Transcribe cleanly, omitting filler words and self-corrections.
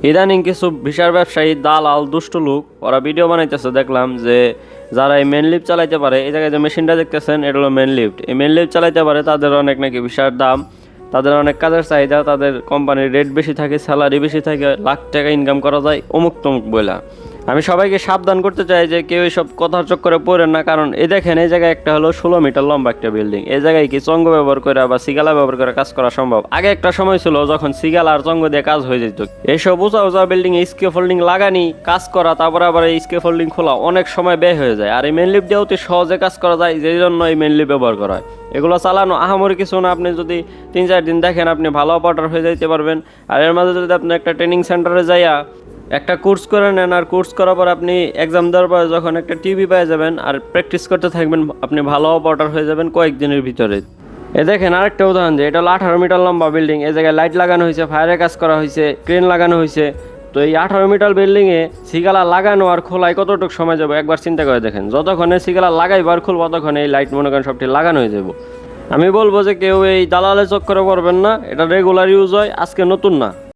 ইদানিং কিছু ভিসার ব্যবসায়ী দালাল দুষ্ট লোক ওরা ভিডিও বানাইতেছে, দেখলাম যে যারা এই মেন লিফট চালাইতে পারে, এই জায়গায় যে মেশিনটা দেখতেছেন এটা হলো মেন লিফট। এই মেন লিফট চালাইতে পারে তাদের অনেক নাকি ভিসার দাম, তাদের অনেক কাজের চাহিদা, তাদের কোম্পানির রেট বেশি থাকে, স্যালারি বেশি থাকে, লাখ টাকা ইনকাম করা যায় অমুক তমুক বইলা। আমি সবাইকে সাবধান করতে চাই যে কেউ এইসব কথার চক্করে পড়েন না, কারণ এই দেখেন এই জায়গায় একটা হলো 16 মিটার লম্বা একটা বিল্ডিং। এই জায়গায় কি চঙ্গ ব্যবহার করে বা সিগালা ব্যবহার করে কাজ করা সম্ভব? আগে একটা সময় ছিল যখন সিগালা আর চঙ্গ দিয়ে কাজ হয়ে যেত। এইসব উঁচা উঁচা বিল্ডিং এ স্কেফোল্ডিং লাগানি, কাজ করা, তারপরে আবার এই স্কেফোল্ডিং খোলা অনেক সময় ব্যয় হয়ে যায়। আর এই মেন লিফট দিয়ে অতি সহজে কাজ করা যায়, যেই জন্য এই মেন লিফট ব্যবহার করা হয়। এগুলো চালানো আহামরি কিছু না, আপনি যদি 3-4 দিন দেখেন আপনি ভালো অপারেটর হয়ে যাইতে পারবেন। আর এর মাঝে যদি আপনি একটা ট্রেনিং সেন্টারে যাইয়া একটা কোর্স করে নেন, আর কোর্স করার পর আপনি এক্সাম দেওয়ার পরে যখন একটা টিভি পেয়ে যাবেন আর প্র্যাকটিস করতে থাকবেন, আপনি ভালো অপারেটর হয়ে যাবেন কয়েকদিনের ভিতরে। এ দেখেন আরেকটা উদাহরণ, যে এটা হলো 18 মিটার লম্বা বিল্ডিং। এই জায়গায় লাইট লাগানো হয়েছে, ফায়ারের কাজ করা হয়েছে, ক্রেন লাগানো হয়েছে। তো এই 18 মিটার বিল্ডিংয়ে সিগালা লাগানো আর খোলায় কতটুকু সময় যাবে একবার চিন্তা করে দেখেন। যতক্ষণে সিগালা লাগাইবার খুলবো ততক্ষণে এই লাইট মনে করেন সবটি লাগানো হয়ে যাবো। আমি বলবো যে কেউ এই দালালের চক্করে পড়বেন না, এটা রেগুলার ইউজ হয়, আজকে নতুন না।